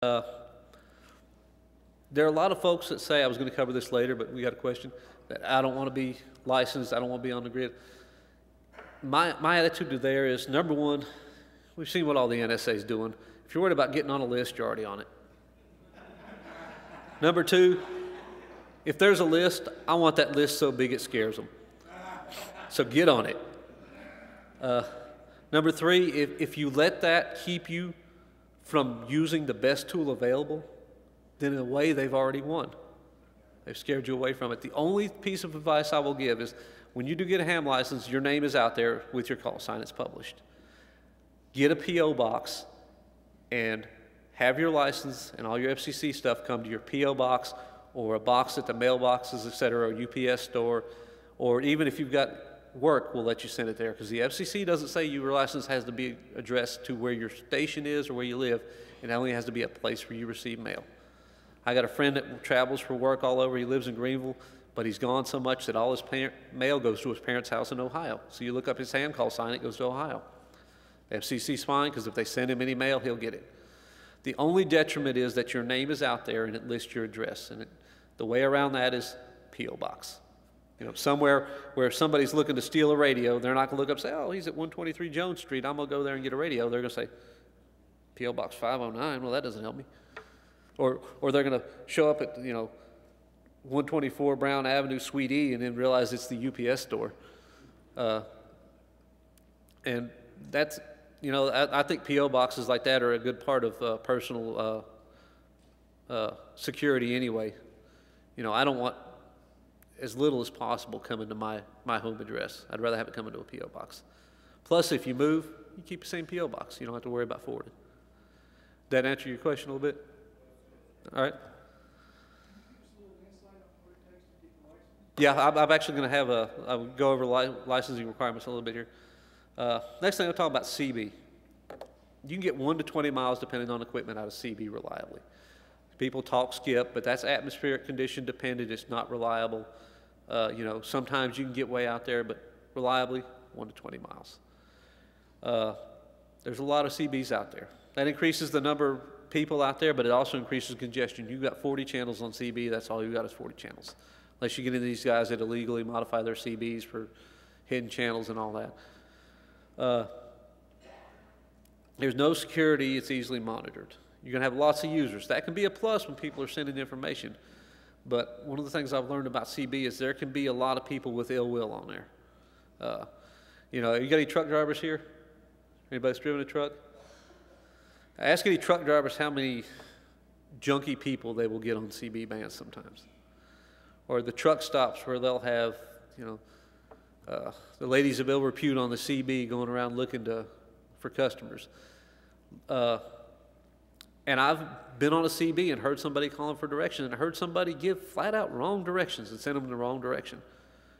Uh, there are a lot of folks that say, I was going to cover this later, but we got a question, that I don't want to be licensed, I don't want to be on the grid. My attitude to there is, number one, we've seen what all the NSA is doing. If you're worried about getting on a list, you're already on it. Number two, if there's a list, I want that list so big it scares them. So get on it. Number three, if you let that keep you from using the best tool available, then in a way they've already won. They've scared you away from it. The only piece of advice I will give is when you do get a ham license, your name is out there with your call sign, it's published. Get a P.O. box and have your license and all your FCC stuff come to your P.O. box or a box at the mailboxes, et cetera, or UPS store, or even if you've got work, we'll let you send it there, because the FCC doesn't say your license has to be addressed to where your station is or where you live. It only has to be a place where you receive mail. I got a friend that travels for work all over. He lives in Greenville, but he's gone so much that all his mail goes to his parents' house in Ohio. So you look up his ham call sign, it goes to Ohio. FCC's fine, because if they send him any mail, he'll get it. The only detriment is that your name is out there and it lists your address. And the way around that is P.O. Box. You know, somewhere where if somebody's looking to steal a radio, they're not going to look up and say, oh, he's at 123 Jones Street, I'm going to go there and get a radio. They're going to say, P.O. Box 509, well, that doesn't help me. Or they're going to show up at, 124 Brown Avenue, Suite E, and then realize it's the UPS store. And that's, I think P.O. boxes like that are a good part of personal security anyway. I don't want as little as possible coming to my home address. I'd rather have it come into a P.O. box. Plus, if you move, you keep the same P.O. box. You don't have to worry about forwarding. Did that answer your question a little bit? All right. Yeah, I'm actually going to have I'll go over licensing requirements a little bit here. Next thing I'll talk about CB. You can get 1 to 20 miles depending on equipment out of CB reliably. People talk skip, but that's atmospheric condition dependent. It's not reliable. Sometimes you can get way out there, but reliably 1 to 20 miles. There's a lot of CBs out there. That increases the number of people out there, but it also increases congestion. You've got 40 channels on CB. That's all you got is 40 channels. Unless you get into these guys that illegally modify their CBs for hidden channels and all that. There's no security. It's easily monitored. You're going to have lots of users. That can be a plus when people are sending information. But one of the things I've learned about CB is there can be a lot of people with ill will on there. You got any truck drivers here? Anybody's driven a truck? Ask any truck drivers how many junky people they will get on CB bands sometimes. Or the truck stops where they'll have, the ladies of ill repute on the CB going around looking for customers. And I've been on a CB and heard somebody calling for direction, and I heard somebody give flat out wrong directions and send them in the wrong direction,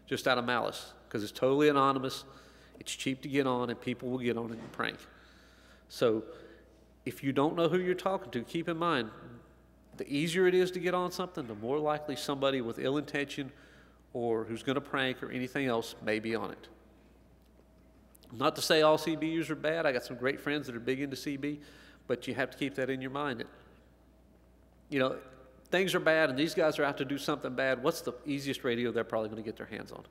just out of malice, because it's totally anonymous, it's cheap to get on, and people will get on it and prank. So if you don't know who you're talking to, keep in mind, the easier it is to get on something, the more likely somebody with ill intention or who's going to prank or anything else may be on it. Not to say all CBUs are bad. I got some great friends that are big into CB, but you have to keep that in your mind. That, things are bad and these guys are out to do something bad. What's the easiest radio they're probably going to get their hands on?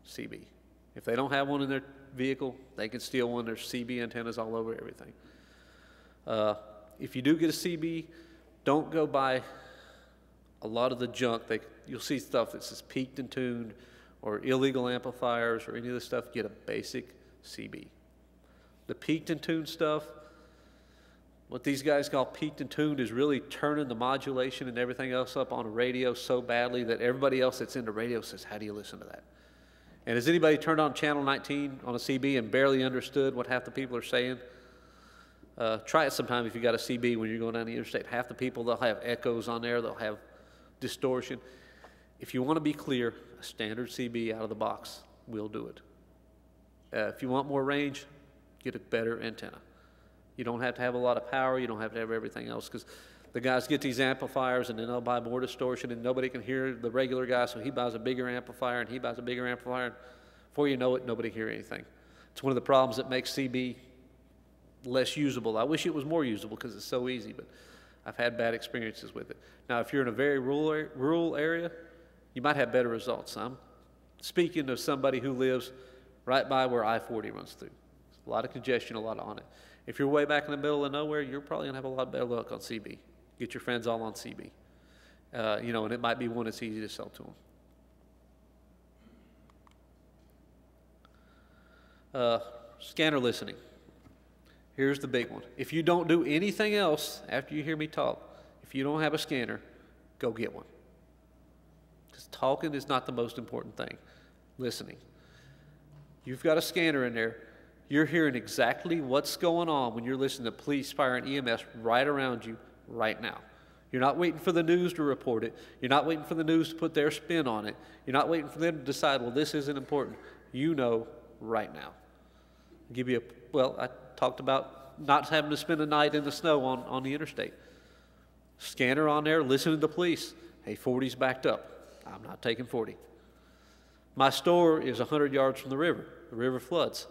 CB. If they don't have one in their vehicle, they can steal one. There's CB antennas all over everything. If you do get a CB, don't go buy a lot of the junk. You'll see stuff that says peaked and tuned or illegal amplifiers or any of this stuff. Get a basic CB. The peaked and tuned stuff, what these guys call peaked and tuned, is really turning the modulation and everything else up on a radio so badly that everybody else that's into radio says, how do you listen to that? And has anybody turned on channel 19 on a CB and barely understood what half the people are saying? Try it sometime if you got a CB when you're going down the interstate. Half the people, they'll have echoes on there, they'll have distortion. If you want to be clear, a standard CB out of the box will do it. If you want more range, get a better antenna. You don't have to have a lot of power, you don't have to have everything else, because the guys get these amplifiers and then they'll buy more distortion and nobody can hear the regular guy, so he buys a bigger amplifier and he buys a bigger amplifier, and before you know it, nobody can hear anything. It's one of the problems that makes CB less usable. I wish it was more usable because it's so easy, but I've had bad experiences with it. Now, if you're in a very rural area, you might have better results. I'm speaking of somebody who lives right by where I-40 runs through. A lot of congestion, a lot on it. If you're way back in the middle of nowhere, you're probably going to have a lot better luck on CB. Get your friends all on CB. You know, and it might be one that's easy to sell to them. Scanner listening. Here's the big one. If you don't do anything else after you hear me talk, if you don't have a scanner, go get one. Because talking is not the most important thing. Listening. You've got a scanner in there. You're hearing exactly what's going on when you're listening to police, fire, and EMS right around you right now. You're not waiting for the news to report it. You're not waiting for the news to put their spin on it. You're not waiting for them to decide, well, this isn't important. You know right now. I'll give you I talked about not having to spend a night in the snow on the interstate. Scanner on there, listen to the police. Hey, 40's backed up. I'm not taking 40. My store is 100 yards from the river. The river floods.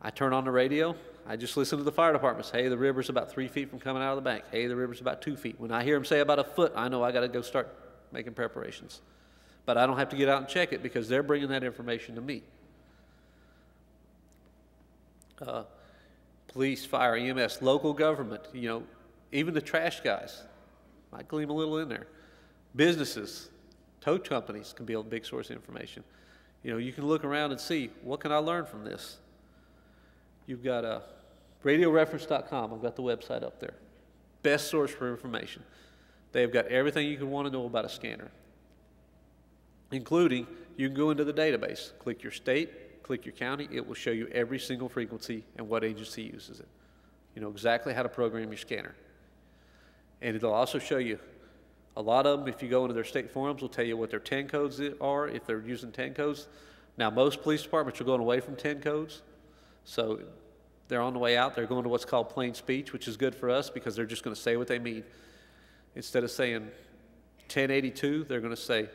I turn on the radio. I just listen to the fire departments. Hey, the river's about 3 feet from coming out of the bank. Hey, the river's about 2 feet. When I hear them say about a foot, I know I got to go start making preparations. But I don't have to get out and check it because they're bringing that information to me. Police, fire, EMS, local government, you know, even the trash guys might gleam a little in there. Businesses, tow companies can be a big source of information. You know, you can look around and see, what can I learn from this? You've got radioreference.com. I've got the website up there. Best source for information. They've got everything you can want to know about a scanner, including you can go into the database, click your state, click your county. It will show you every single frequency and what agency uses it. You know exactly how to program your scanner. And it'll also show you a lot of them, if you go into their state forums, will tell you what their 10 codes are, if they're using 10 codes. Now, most police departments are going away from 10 codes. So they're on the way out. They're going to what's called plain speech, which is good for us because they're just going to say what they mean. Instead of saying 1082, they're going to say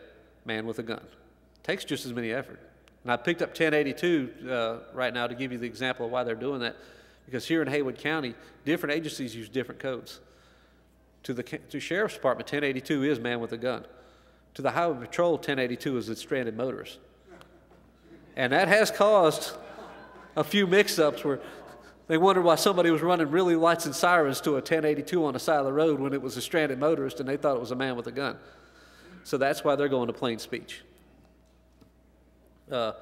man with a gun. It takes just as many effort. And I picked up 1082 right now to give you the example of why they're doing that, because here in Haywood County, different agencies use different codes. To the Sheriff's Department, 1082 is man with a gun. To the Highway Patrol, 1082 is a stranded motorist. And that has caused a few mix-ups where they wondered why somebody was running really lights and sirens to a 1082 on the side of the road when it was a stranded motorist and they thought it was a man with a gun. So that's why they're going to plain speech. And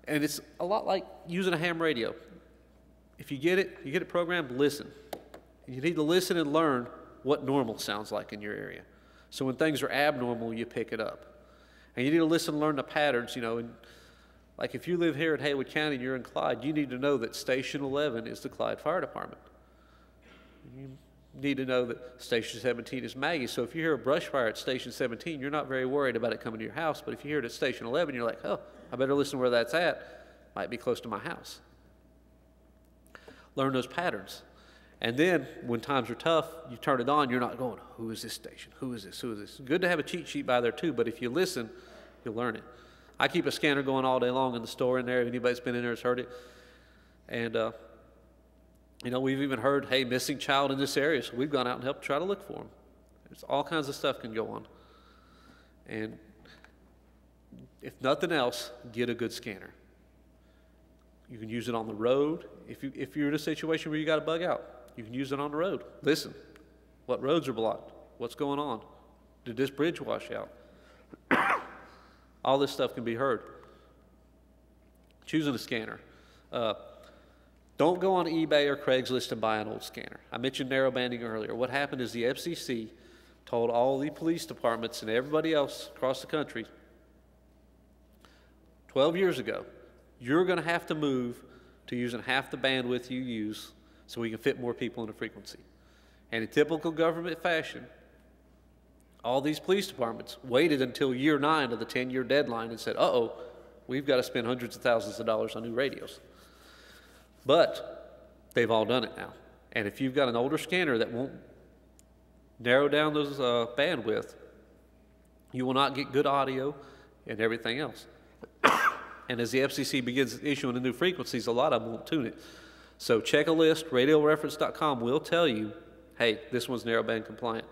it's a lot like using a ham radio. If you get it programmed, listen. You need to listen and learn what normal sounds like in your area. So when things are abnormal, you pick it up. And you need to listen and learn the patterns, you know. And like if you live here in Haywood County and you're in Clyde, you need to know that Station 11 is the Clyde Fire Department. You need to know that Station 17 is Maggie. So if you hear a brush fire at Station 17, you're not very worried about it coming to your house. But if you hear it at Station 11, you're like, oh, I better listen where that's at. Might be close to my house. Learn those patterns. And then when times are tough, you turn it on, you're not going, who is this station? Who is this? Who is this? Good to have a cheat sheet by there too, but if you listen, you'll learn it. I keep a scanner going all day long in the store in there. If anybody's been in there has heard it. And, you know, we've even heard, hey, missing child in this area, so we've gone out and helped try to look for them. There's all kinds of stuff can go on. And if nothing else, get a good scanner. You can use it on the road. If you're in a situation where you got to bug out, you can use it on the road. Listen, what roads are blocked? What's going on? Did this bridge wash out? All this stuff can be heard. Choosing a scanner. Don't go on eBay or Craigslist and buy an old scanner. I mentioned narrowbanding earlier. What happened is the FCC told all the police departments and everybody else across the country 12 years ago, you're going to have to move to using half the bandwidth you use so we can fit more people in a frequency. And in typical government fashion, all these police departments waited until year 9 of the 10-year deadline and said, uh-oh, we've got to spend hundreds of thousands of dollars on new radios. But they've all done it now. And if you've got an older scanner that won't narrow down those bandwidth, you will not get good audio and everything else. And as the FCC begins issuing the new frequencies, a lot of them won't tune it. So check a list. RadioReference.com will tell you hey, this one's narrowband compliant.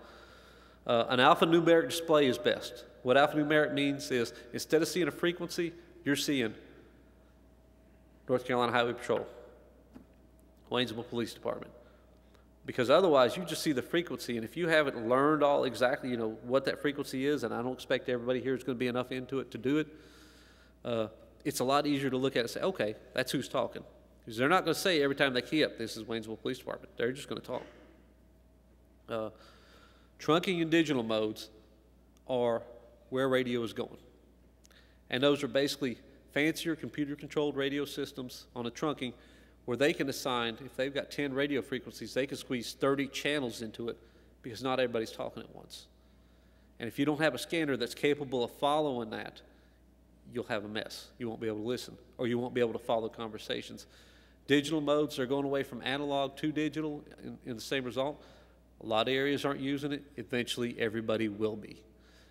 An alphanumeric display is best. What alphanumeric means is instead of seeing a frequency, you're seeing North Carolina Highway Patrol, Waynesville Police Department. Because otherwise, you just see the frequency, and if you haven't learned all exactly, what that frequency is, and I don't expect everybody here is going to be enough into it to do it, it's a lot easier to look at it and say, okay, that's who's talking. Because they're not going to say every time they key up, this is Waynesville Police Department. They're just going to talk. Trunking and digital modes are where radio is going. And those are basically fancier computer-controlled radio systems on a trunking where they can assign, if they've got 10 radio frequencies, they can squeeze 30 channels into it because not everybody's talking at once. And if you don't have a scanner that's capable of following that, you'll have a mess. You won't be able to listen, or you won't be able to follow conversations. Digital modes are going away from analog to digital in the same result. A lot of areas aren't using it. Eventually, everybody will be.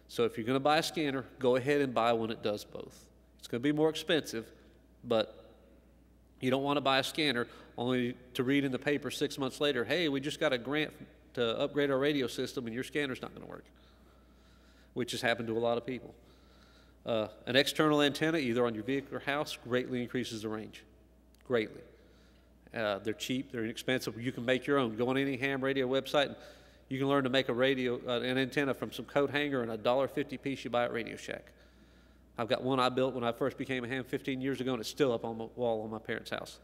So if you're going to buy a scanner, go ahead and buy one that does both. It's going to be more expensive, but you don't want to buy a scanner only to read in the paper 6 months later, hey, we just got a grant to upgrade our radio system and your scanner's not going to work, which has happened to a lot of people. An external antenna, either on your vehicle or house, greatly increases the range, greatly. They're cheap, they're inexpensive. You can make your own. Go on any ham radio website and you can learn to make an antenna from some coat hanger and a $1.50 piece you buy at Radio Shack. I've got one I built when I first became a ham 15 years ago, and it's still up on the wall on my parents' house.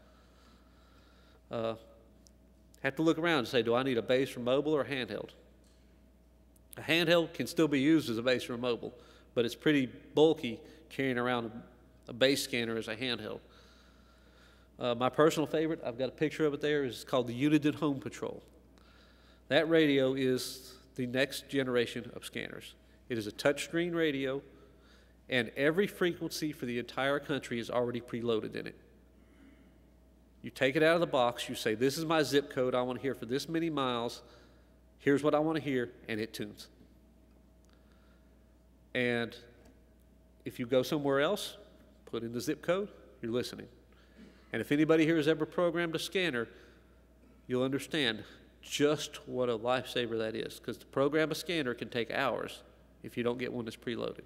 Have to look around and say, do I need a base for mobile or a handheld? A handheld can still be used as a base for mobile, but it's pretty bulky carrying around a base scanner as a handheld. My personal favorite, I've got a picture of it there, is called the Unit Home Patrol. That radio is the next generation of scanners. It is a touchscreen radio, and every frequency for the entire country is already preloaded in it. You take it out of the box, you say, this is my zip code I want to hear for this many miles, here's what I want to hear, and it tunes. And if you go somewhere else, put in the zip code, you're listening. And if anybody here has ever programmed a scanner, you'll understand just what a lifesaver that is, because to program a scanner can take hours if you don't get one that's preloaded.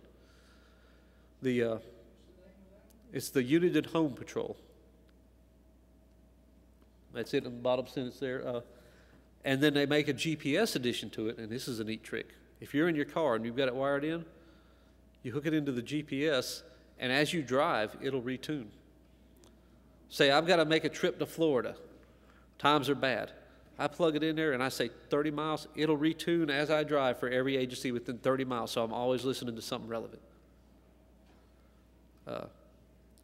It's the Unit Home Patrol. That's it in the bottom sentence there. And then they make a GPS addition to it, and this is a neat trick. If you're in your car and you've got it wired in, you hook it into the GPS, and as you drive, it'll retune. Say, I've got to make a trip to Florida. Times are bad. I plug it in there and I say 30 miles, it'll retune as I drive for every agency within 30 miles, so I'm always listening to something relevant.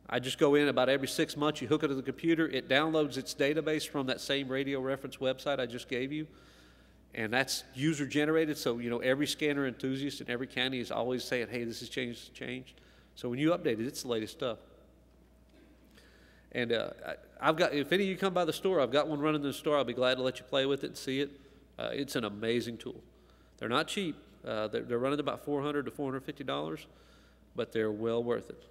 I just go in about every 6 months, you hook it to the computer, it downloads its database from that same radio reference website I just gave you, and that's user generated, so every scanner enthusiast in every county is always saying, hey, this has changed. So when you update it, it's the latest stuff. And if any of you come by the store, I've got one running in the store. I'll be glad to let you play with it and see it. It's an amazing tool. They're not cheap. They're running about $400 to $450, but they're well worth it.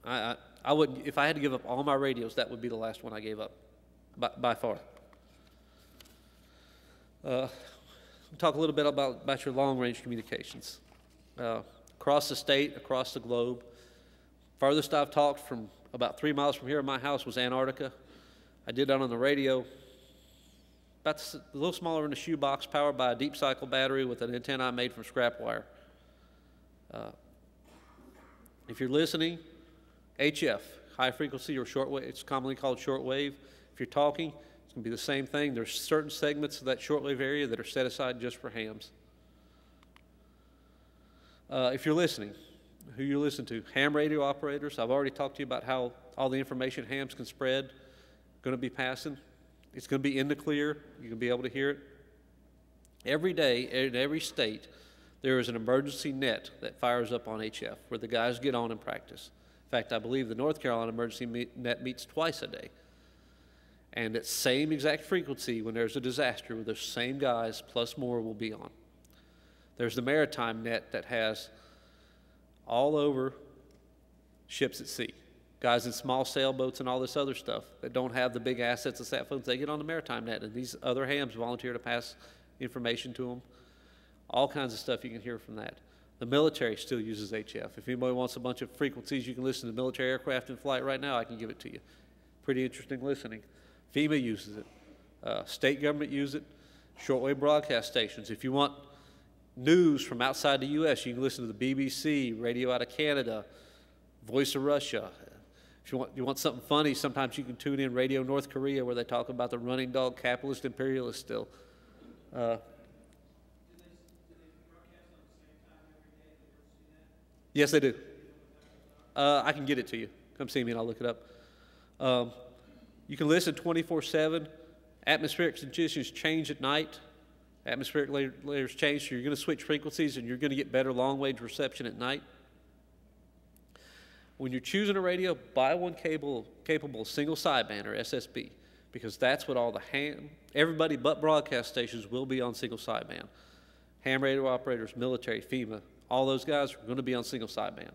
I wouldn't, if I had to give up all my radios, that would be the last one I gave up, by far. Talk a little bit about your long-range communications. Across the state, across the globe. Farthest I've talked from about 3 miles from here in my house was Antarctica. I did that on the radio. About a little smaller than a shoebox, powered by a deep cycle battery with an antenna I made from scrap wire. If you're listening, HF, high frequency or shortwave, it's commonly called shortwave. If you're talking, it's going to be the same thing. There's certain segments of that shortwave area that are set aside just for hams. If you're listening, who you listen to, ham radio operators. I've already talked to you about how all the information hams can spread, going to be passing. It's going to be in the clear. You're going to be able to hear it. Every day, in every state, there is an emergency net that fires up on HF where the guys get on and practice. In fact, I believe the North Carolina emergency net meets twice a day. And at same exact frequency, when there's a disaster, where those same guys plus more will be on. There's the maritime net that has all over ships at sea. Guys in small sailboats and all this other stuff that don't have the big assets of sat phones, they get on the maritime net, and these other hams volunteer to pass information to them. All kinds of stuff you can hear from that. The military still uses HF. If anybody wants a bunch of frequencies you can listen to military aircraft in flight right now, I can give it to you. Pretty interesting listening. FEMA uses it. State government use it. Shortwave broadcast stations. If you want news from outside the U.S., you can listen to the BBC, radio out of Canada, Voice of Russia. If you want something funny, sometimes you can tune in Radio North Korea, where they talk about the running dog capitalist imperialist still. Yes, they do. I can get it to you. Come see me and I'll look it up. You can listen 24/7. Atmospheric conditions change at night. Atmospheric layers change, so you're going to switch frequencies and you're going to get better long-range reception at night. When you're choosing a radio, buy one capable of single sideband or SSB, because that's what all the everybody but broadcast stations will be on single sideband. Ham radio operators, military, FEMA, all those guys are going to be on single sideband.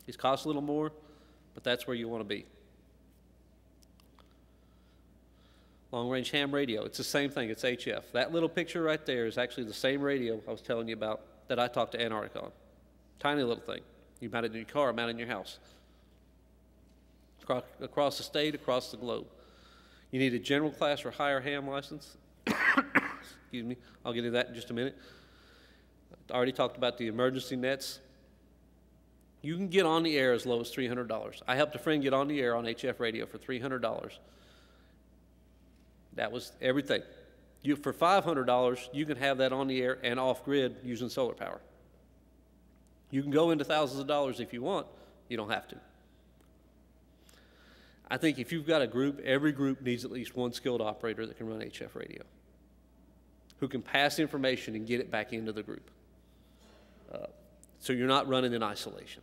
These cost a little more, but that's where you want to be. Long-range ham radio, it's the same thing, it's HF. That little picture right there is actually the same radio I was telling you about that I talked to Antarctica on. Tiny little thing. You mount it in your car, mount it in your house. Across the state, across the globe. You need a general class or higher ham license. Excuse me, I'll get into that in just a minute. I already talked about the emergency nets. You can get on the air as low as $300. I helped a friend get on the air on HF radio for $300. That was everything. For $500, you can have that on the air and off-grid using solar power. You can go into thousands of dollars if you want. You don't have to. I think if you've got a group, every group needs at least one skilled operator that can run HF radio, who can pass information and get it back into the group. So you're not running in isolation.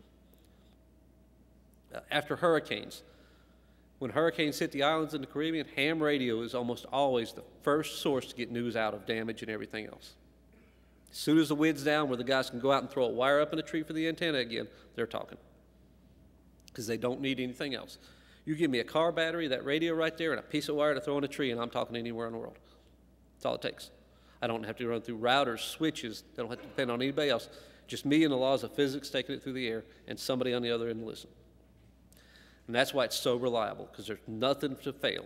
After hurricanes, when hurricanes hit the islands in the Caribbean, ham radio is almost always the first source to get news out of damage and everything else. As soon as the wind's down, where the guys can go out and throw a wire up in a tree for the antenna again, they're talking, because they don't need anything else. You give me a car battery, that radio right there, and a piece of wire to throw in a tree, and I'm talking anywhere in the world. That's all it takes. I don't have to run through routers, switches. They don't have to depend on anybody else. Just me and the laws of physics taking it through the air, and somebody on the other end to listen. And that's why it's so reliable, because there's nothing to fail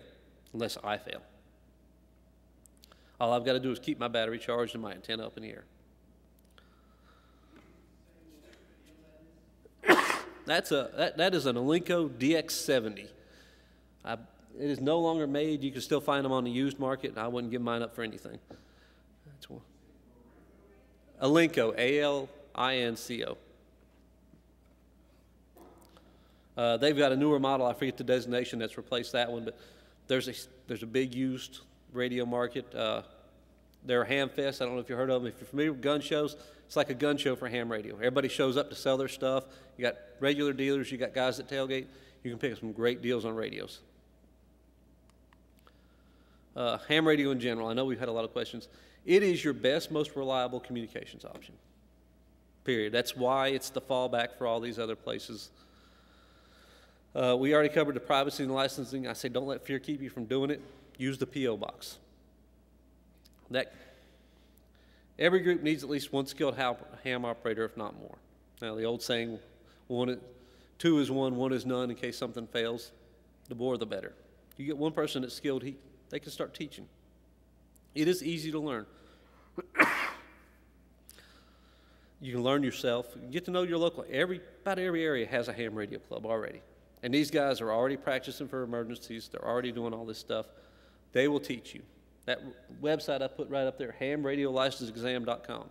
unless I fail. All I've got to do is keep my battery charged and my antenna up in the air. That is an Alinco DX70. It is no longer made. You can still find them on the used market, and I wouldn't give mine up for anything. That's one. Alinco, A-L-I-N-C-O. They've got a newer model. I forget the designation that's replaced that one, but there's a big used radio market. They're Ham Fest. I don't know if you've heard of them. If you're familiar with gun shows, it's like a gun show for ham radio. Everybody shows up to sell their stuff. You got regular dealers. You got guys that tailgate. You can pick up some great deals on radios. Ham radio in general. I know we've had a lot of questions. It is your best, most reliable communications option. Period. That's why it's the fallback for all these other places. We already covered the privacy and licensing. I say don't let fear keep you from doing it. Use the P.O. box. Every group needs at least one skilled ham operator, if not more. Now, the old saying, two is one, one is none in case something fails. The more, the better. You get one person that's skilled, they can start teaching. It is easy to learn. You can learn yourself. You get to know your local. About every area has a ham radio club already. And these guys are already practicing for emergencies. They're already doing all this stuff. They will teach you. That website I put right up there, hamradiolicenseexam.com.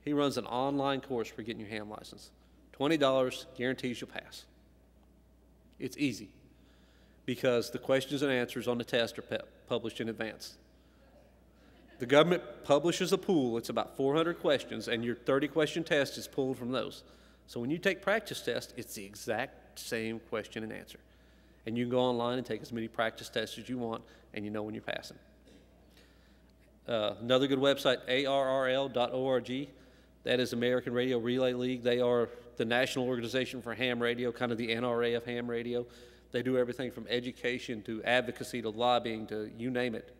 He runs an online course for getting your ham license. $20 guarantees you'll pass. It's easy because the questions and answers on the test are published in advance. The government publishes a pool. It's about 400 questions, and your 30-question test is pulled from those. So when you take practice tests, it's the exact same question and answer. And you can go online and take as many practice tests as you want, and you know when you're passing. Another good website, arrl.org. That is American Radio Relay League. They are the National Organization for Ham Radio, kind of the NRA of ham radio. They do everything from education to advocacy to lobbying to you name it.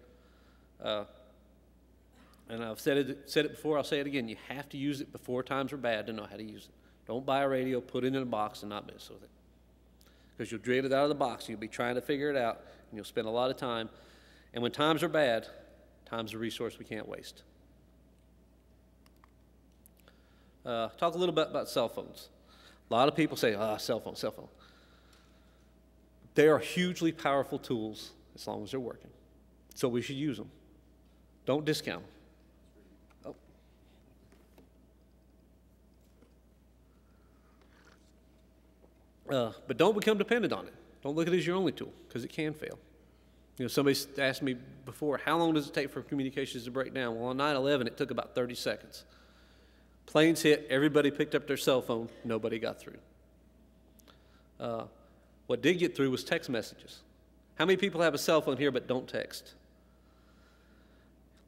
And I've said it before, I'll say it again. You have to use it before times are bad to know how to use it. Don't buy a radio, put it in a box, and not mess with it. Because you'll get it out of the box, and you'll be trying to figure it out, and you'll spend a lot of time. And when times are bad, time's a resource we can't waste. Talk a little bit about cell phones. A lot of people say, cell phone, cell phone. They are hugely powerful tools as long as they're working. So we should use them. Don't discount them. But don't become dependent on it. Don't look at it as your only tool, because it can fail. You know, somebody asked me before, how long does it take for communications to break down? Well, on 9/11, it took about 30 seconds. Planes hit, everybody picked up their cell phone, nobody got through. What did get through was text messages. How many people have a cell phone here but don't text?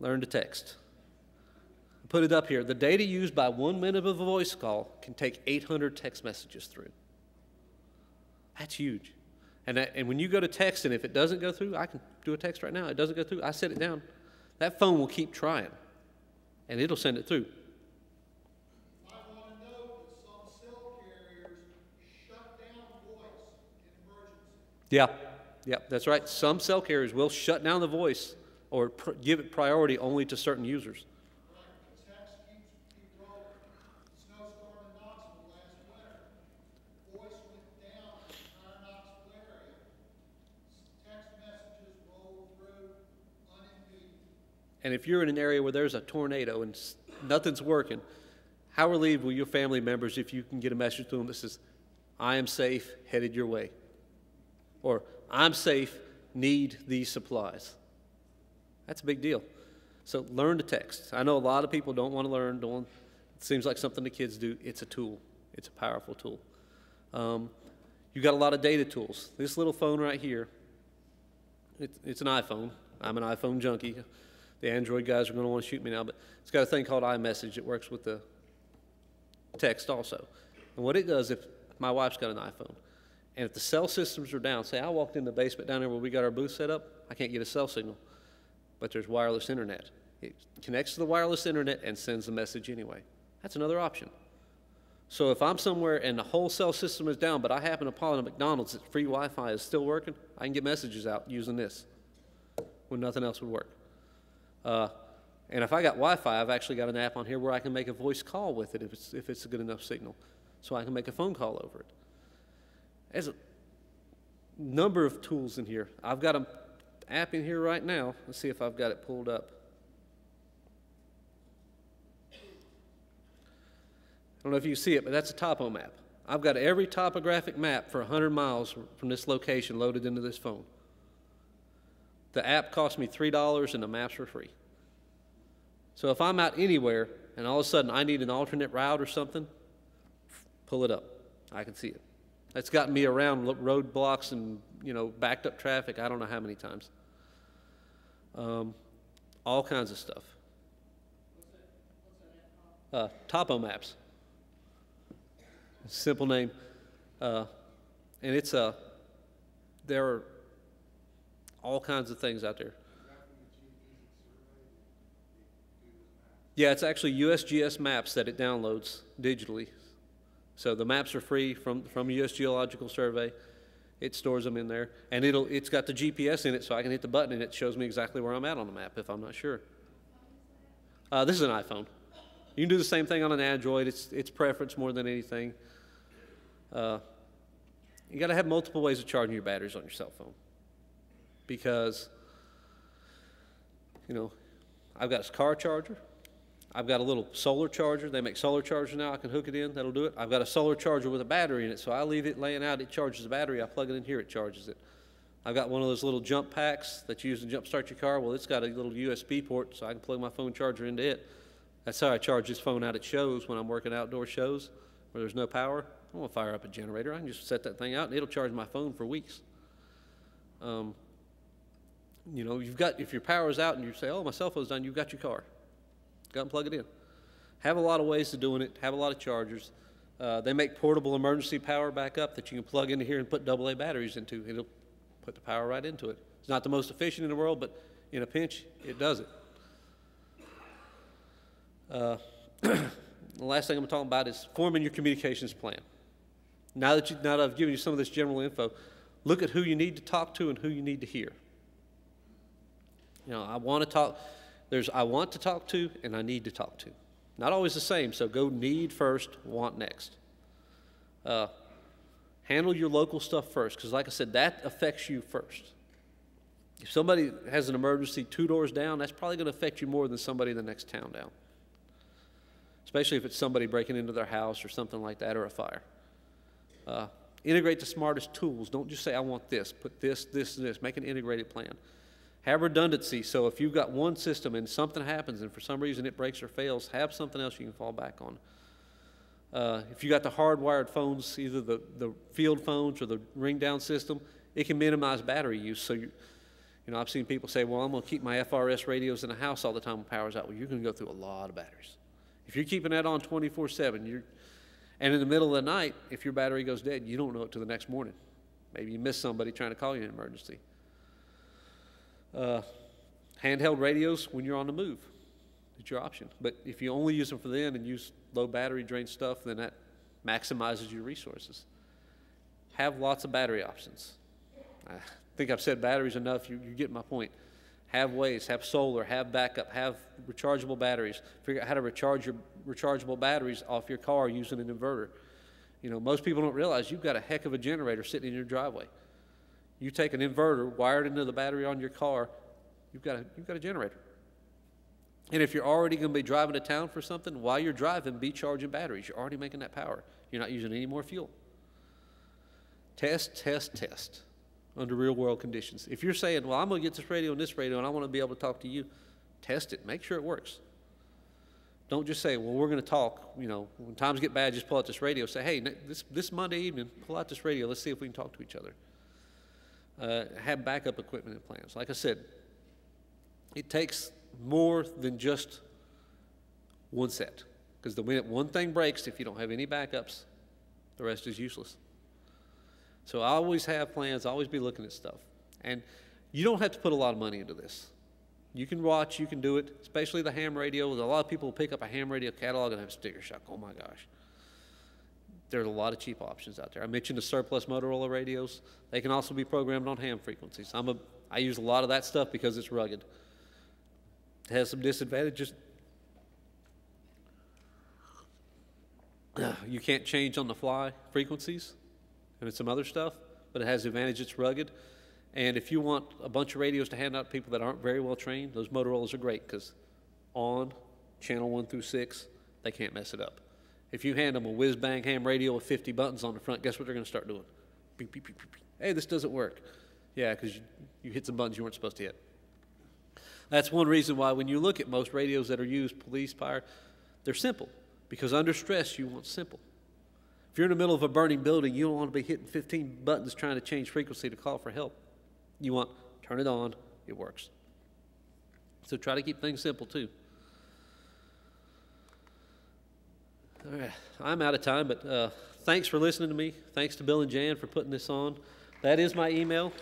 Learn to text. Put it up here. The data used by 1 minute of a voice call can take 800 text messages through. That's huge. And when you go to text, and if it doesn't go through, I can do a text right now. It doesn't go through, I set it down. That phone will keep trying, and it'll send it through. I want to note that some cell carriers shut down voice in emergency. Yeah, that's right. Some cell carriers will shut down the voice or give it priority only to certain users. Right, the text keep rolling. Snowstorm in Knoxville last winter. Voice went down in the entire Knoxville area. Text messages rolled through unimpeded. And if you're in an area where there's a tornado and nothing's working, how relieved will your family members if you can get a message to them that says, I am safe, headed your way? Or, I'm safe, need these supplies. That's a big deal. So learn to text. I know a lot of people don't want to learn. It seems like something the kids do. It's a tool. It's a powerful tool. You've got a lot of data tools. This little phone right here, it's an iPhone. I'm an iPhone junkie. The Android guys are going to want to shoot me now, but it's got a thing called iMessage. It works with the text also. And what it does, if my wife's got an iPhone, and if the cell systems are down, say I walked in the basement down there where we got our booth set up, I can't get a cell signal, but there's wireless internet. It connects to the wireless internet and sends the message anyway. That's another option. So if I'm somewhere and the whole cell system is down, but I happen to pull in a McDonald's that free Wi-Fi is still working, I can get messages out using this when nothing else would work. And if I got Wi-Fi, I've actually got an app on here where I can make a voice call with it if it's a good enough signal. So I can make a phone call over it. There's a number of tools in here. I've got an app in here right now. Let's see if I've got it pulled up. I don't know if you see it, but that's a topo map. I've got every topographic map for 100 miles from this location loaded into this phone. The app cost me $3 and the maps were free. So if I'm out anywhere and all of a sudden I need an alternate route or something, pull it up. I can see it. That's gotten me around roadblocks and, backed up traffic I don't know how many times. All kinds of stuff. What's that Topo Maps. Simple name. And it's there are all kinds of things out there. Yeah, it's actually USGS maps that it downloads digitally. So the maps are free from U.S. Geological Survey. It stores them in there, and it's got the GPS in it, so I can hit the button and it shows me exactly where I'm at on the map if I'm not sure. This is an iPhone. You can do the same thing on an Android. It's preference more than anything. You got to have multiple ways of charging your batteries on your cell phone, because I've got a car charger. I've got a little solar charger. They make solar chargers now. I can hook it in. That'll do it. I've got a solar charger with a battery in it, so I leave it laying out. It charges the battery. I plug it in here. It charges it. I've got one of those little jump packs that you use to jump start your car. Well, it's got a little USB port, so I can plug my phone charger into it. That's how I charge this phone out at shows when I'm working outdoor shows where there's no power. I don't want to fire up a generator. I can just set that thing out, and it'll charge my phone for weeks. If your power's out and you say, oh, my cell phone's done, you've got your car. Go and plug it in. Have a lot of ways of doing it. Have a lot of chargers. They make portable emergency power backup that you can plug into here and put AA batteries into. It'll put the power right into it. It's not the most efficient in the world, but in a pinch, it does it. The last thing I'm talking about is forming your communications plan. Now that I've given you some of this general info, look at who you need to talk to and who you need to hear. You know, I want to talk to and I need to talk to. Not always the same, so go need first, want next. Handle your local stuff first, because like I said, that affects you first. If somebody has an emergency 2 doors down, that's probably going to affect you more than somebody in the next town down. Especially if it's somebody breaking into their house or something like that, or a fire. Integrate the smartest tools. Don't just say, I want this. Put this, this, and this. Make an integrated plan. Have redundancy, so if you've got one system and something happens and for some reason it breaks or fails, have something else you can fall back on. If you got the hardwired phones, either the field phones or the ring down system, it can minimize battery use. So you know, I've seen people say, well, I'm going to keep my FRS radios in the house all the time when power's out. Well, you're going to go through a lot of batteries. If you're keeping that on 24/7, and in the middle of the night, if your battery goes dead, you don't know it till the next morning. Maybe you miss somebody trying to call you in an emergency. Handheld radios when you're on the move. It's your option. But if you only use them for then and use low battery drain stuff, then that maximizes your resources. Have lots of battery options. I think I've said batteries enough. You get my point. Have ways, have solar, have backup, have rechargeable batteries. Figure out how to recharge your rechargeable batteries off your car using an inverter. You know, most people don't realize you've got a heck of a generator sitting in your driveway. You take an inverter wired into the battery on your car, you've got a generator. And if you're already going to be driving to town for something, while you're driving, be charging batteries. You're already making that power. You're not using any more fuel. Test, test, test under real-world conditions. If you're saying, well, I'm going to get this radio and I want to be able to talk to you, test it. Make sure it works. Don't just say, well, we're going to talk. You know, when times get bad, just pull out this radio. Say, hey, this Monday evening, pull out this radio. Let's see if we can talk to each other. Have backup equipment and plans. Like I said, it takes more than just one set. Because the minute one thing breaks, if you don't have any backups, the rest is useless. So I always have plans, always be looking at stuff. And you don't have to put a lot of money into this. You can watch, you can do it, especially the ham radio. A lot of people will pick up a ham radio catalog and have sticker shock. Oh my gosh. There's a lot of cheap options out there. I mentioned the surplus Motorola radios. They can also be programmed on ham frequencies. I use a lot of that stuff because it's rugged. It has some disadvantages. You can't change on the fly frequencies and some other stuff, but it has the advantage it's rugged. And if you want a bunch of radios to hand out to people that aren't very well trained, those Motorola's are great because on channel 1 through 6, they can't mess it up. If you hand them a whiz-bang ham radio with 50 buttons on the front, guess what they're going to start doing? Beep, beep, beep, beep, beep. Hey, this doesn't work. Yeah, because you hit some buttons you weren't supposed to hit. That's one reason why when you look at most radios that are used, police, fire, they're simple. Because under stress, you want simple. If you're in the middle of a burning building, you don't want to be hitting 15 buttons trying to change frequency to call for help. You want, turn it on, it works. So try to keep things simple too. All right, I'm out of time, but thanks for listening to me. Thanks to Bill and Jan for putting this on. That is my email.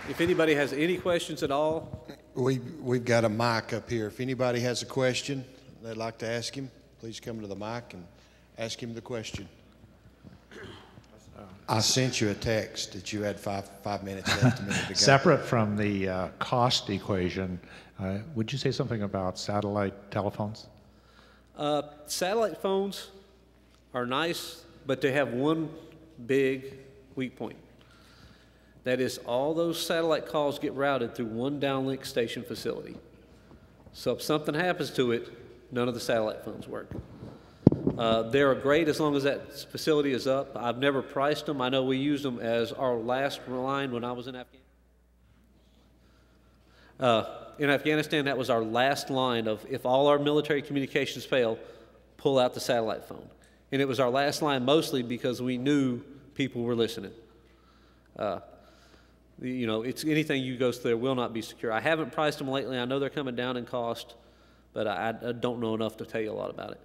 If anybody has any questions at all. We've got a mic up here. If anybody has a question they'd like to ask him, please come to the mic and ask him the question. I sent you a text that you had five minutes left a minute ago. Separate from the cost equation, would you say something about satellite telephones? Satellite phones are nice, but they have one big weak point. That is, all those satellite calls get routed through one downlink station facility. So if something happens to it, none of the satellite phones work. They're great as long as that facility is up. I've never priced them. I know we used them as our last line when I was in Afghanistan. In Afghanistan, that was our last line of if all our military communications fail, pull out the satellite phone. And it was our last line mostly because we knew people were listening. You know, it's anything you go through there will not be secure. I haven't priced them lately. I know they're coming down in cost, but I don't know enough to tell you a lot about it.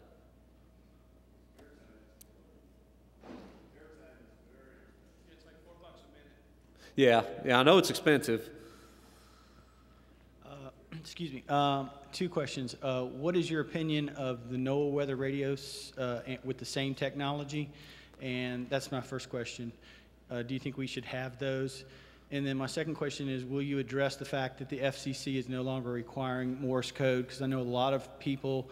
Yeah, I know it's expensive. Excuse me. Two questions. What is your opinion of the NOAA weather radios with the same technology? And that's my first question. Do you think we should have those? And then my second question is, will you address the fact that the FCC is no longer requiring Morse code? Because I know a lot of people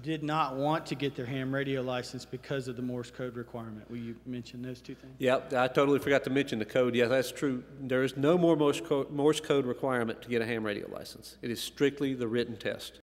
did not want to get their ham radio license because of the Morse code requirement. Will you mention those two things? Yep, I totally forgot to mention the code. Yeah, that's true. There is no more Morse code requirement to get a ham radio license. It is strictly the written test.